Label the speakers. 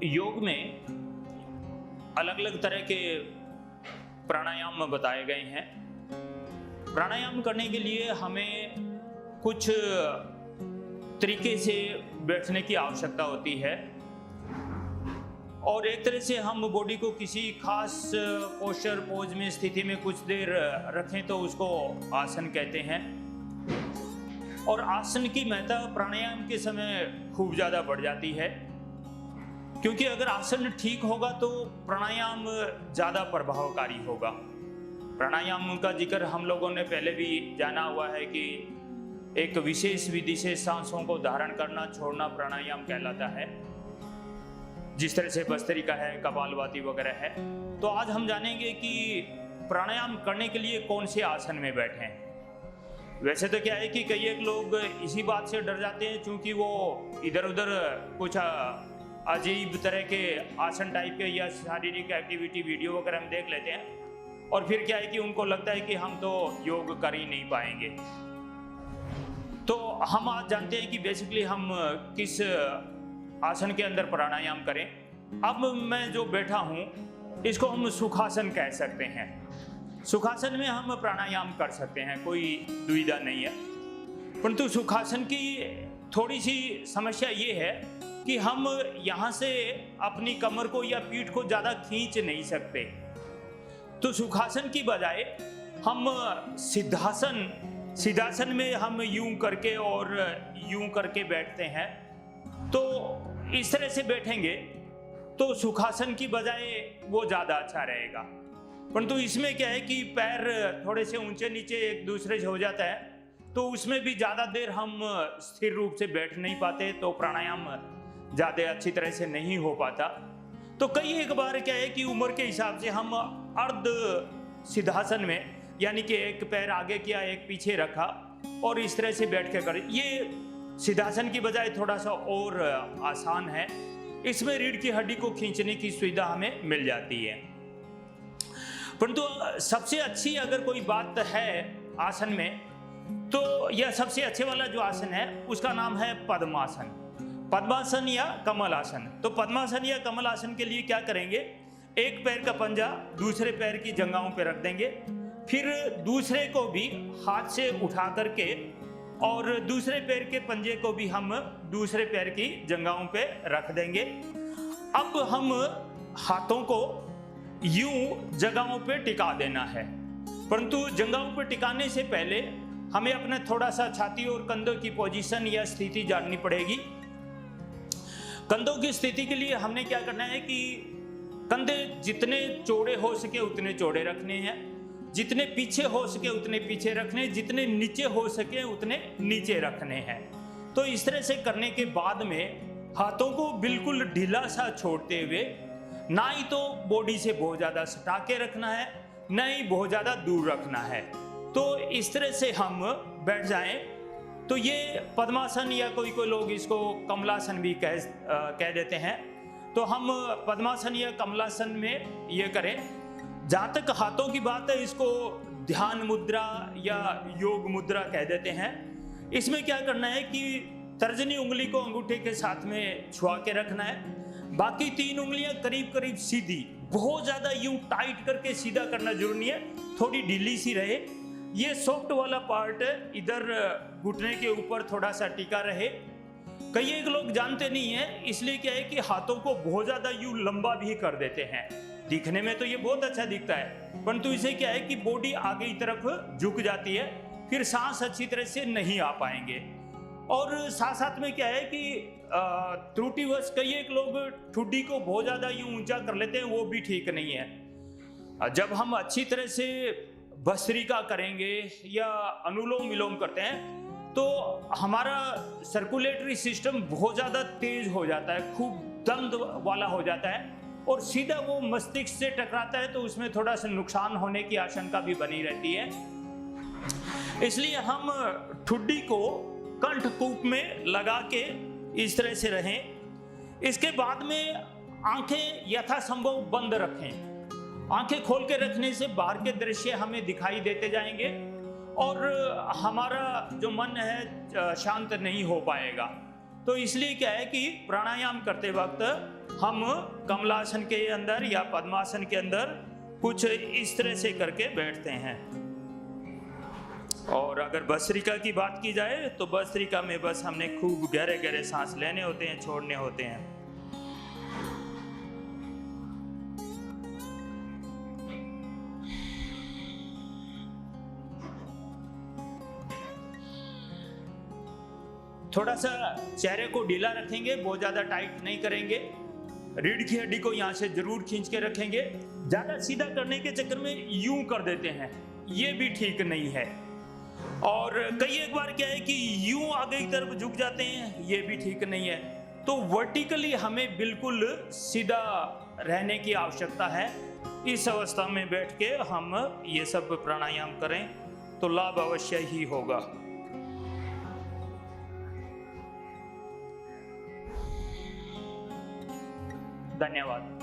Speaker 1: योग में अलग अलग तरह के प्राणायाम बताए गए हैं। प्राणायाम करने के लिए हमें कुछ तरीके से बैठने की आवश्यकता होती है और एक तरह से हम बॉडी को किसी खास पोज में स्थिति में कुछ देर रखें तो उसको आसन कहते हैं। और आसन की महत्ता प्राणायाम के समय खूब ज़्यादा बढ़ जाती है, क्योंकि अगर आसन ठीक होगा तो प्राणायाम ज़्यादा प्रभावकारी होगा। प्राणायाम का जिक्र हम लोगों ने पहले भी जाना हुआ है कि एक विशेष विधि से सांसों को धारण करना छोड़ना प्राणायाम कहलाता है, जिस तरह से भस्त्रिका है, कपालभाति वगैरह है। तो आज हम जानेंगे कि प्राणायाम करने के लिए कौन से आसन में बैठें। वैसे तो क्या है कि कई एक लोग इसी बात से डर जाते हैं, क्योंकि वो इधर उधर कुछ अजीब तरह के आसन टाइप के या शारीरिक एक्टिविटी वीडियो वगैरह हम देख लेते हैं और फिर क्या है कि उनको लगता है कि हम तो योग कर ही नहीं पाएंगे। तो हम आज जानते हैं कि बेसिकली हम किस आसन के अंदर प्राणायाम करें। अब मैं जो बैठा हूं इसको हम सुखासन कह सकते हैं। सुखासन में हम प्राणायाम कर सकते हैं, कोई दुविधा नहीं है। परंतु सुखासन की थोड़ी सी समस्या ये है कि हम यहाँ से अपनी कमर को या पीठ को ज़्यादा खींच नहीं सकते। तो सुखासन की बजाय हम सिद्धासन में हम यूं करके और यूं करके बैठते हैं। तो इस तरह से बैठेंगे तो सुखासन की बजाय वो ज़्यादा अच्छा रहेगा। परंतु इसमें क्या है कि पैर थोड़े से ऊंचे नीचे एक दूसरे से हो जाता है, तो उसमें भी ज़्यादा देर हम स्थिर रूप से बैठ नहीं पाते, तो प्राणायाम ज़्यादा अच्छी तरह से नहीं हो पाता। तो कई एक बार क्या है कि उम्र के हिसाब से हम अर्ध सिद्धासन में, यानी कि एक पैर आगे किया एक पीछे रखा और इस तरह से बैठ के करें। ये सिद्धासन की बजाय थोड़ा सा और आसान है। इसमें रीढ़ की हड्डी को खींचने की सुविधा हमें मिल जाती है। परंतु सबसे अच्छी अगर कोई बात है आसन में, तो यह सबसे अच्छे वाला जो आसन है उसका नाम है पद्मासन, पद्मासन या कमल आसन। तो पद्मासन या कमल आसन के लिए क्या करेंगे, एक पैर का पंजा दूसरे पैर की जंघाओं पे रख देंगे, फिर दूसरे को भी हाथ से उठा करके और दूसरे पैर के पंजे को भी हम दूसरे पैर की जंघाओं पे रख देंगे। अब हम हाथों को यूं जगहों पे टिका देना है, परंतु जंघाओं पे टिकाने से पहले हमें अपने थोड़ा सा छाती और कंधों की पोजीशन या स्थिति जाननी पड़ेगी। कंधों की स्थिति के लिए हमने क्या करना है कि कंधे जितने चौड़े हो सके उतने चौड़े रखने हैं, जितने पीछे हो सके उतने पीछे रखने, जितने नीचे हो सके उतने नीचे रखने हैं। तो इस तरह से करने के बाद में हाथों को बिल्कुल ढीला सा छोड़ते हुए, ना ही तो बॉडी से बहुत ज़्यादा सटा के रखना है, ना ही बहुत ज़्यादा दूर रखना है। तो इस तरह से हम बैठ जाएं तो ये पद्मासन या कोई कोई लोग इसको कमलासन भी कह देते हैं। तो हम पद्मासन या कमलासन में ये करें। जहाँ तक हाथों की बात है, इसको ध्यान मुद्रा या योग मुद्रा कह देते हैं। इसमें क्या करना है कि तर्जनी उंगली को अंगूठे के साथ में छुआ के रखना है, बाकी तीन उंगलियां करीब करीब सीधी, बहुत ज्यादा यूं टाइट करके सीधा करना जरूरी नहीं है, थोड़ी ढीली सी रहे। ये सॉफ्ट वाला पार्ट इधर घुटने के ऊपर थोड़ा सा टिका रहे। कई एक लोग जानते नहीं है, इसलिए क्या है कि हाथों को बहुत ज्यादा यूं लंबा भी कर देते हैं। दिखने में तो ये बहुत अच्छा दिखता है, परंतु इसे क्या है कि बॉडी आगे की तरफ झुक जाती है, फिर सांस अच्छी तरह से नहीं आ पाएंगे। और साथ साथ में क्या है कि त्रुटिवश कई एक लोग ठुड्डी को बहुत ज़्यादा यूं ऊंचा कर लेते हैं, वो भी ठीक नहीं है। जब हम अच्छी तरह से भस्त्रिका करेंगे या अनुलोम विलोम करते हैं तो हमारा सर्कुलेटरी सिस्टम बहुत ज़्यादा तेज हो जाता है, खूब दर्द वाला हो जाता है और सीधा वो मस्तिष्क से टकराता है, तो उसमें थोड़ा सा नुकसान होने की आशंका भी बनी रहती है। इसलिए हम ठुड्डी को कंठकूप में लगा के इस तरह से रहें। इसके बाद में आंखें यथासंभव बंद रखें। आंखें खोल के रखने से बाहर के दृश्य हमें दिखाई देते जाएंगे और हमारा जो मन है शांत नहीं हो पाएगा। तो इसलिए क्या है कि प्राणायाम करते वक्त हम कमलासन के अंदर या पद्मासन के अंदर कुछ इस तरह से करके बैठते हैं। और अगर भस्त्रिका की बात की जाए तो भस्त्रिका में बस हमने खूब गहरे गहरे सांस लेने होते हैं, छोड़ने होते हैं। थोड़ा सा चेहरे को ढीला रखेंगे, बहुत ज्यादा टाइट नहीं करेंगे। रीढ़ की हड्डी को यहां से जरूर खींच के रखेंगे। ज्यादा सीधा करने के चक्कर में यूं कर देते हैं, ये भी ठीक नहीं है। और कई एक बार क्या है कि यूं आगे की तरफ झुक जाते हैं, ये भी ठीक नहीं है। तो वर्टिकली हमें बिल्कुल सीधा रहने की आवश्यकता है। इस अवस्था में बैठ के हम ये सब प्राणायाम करें तो लाभ अवश्य ही होगा। धन्यवाद।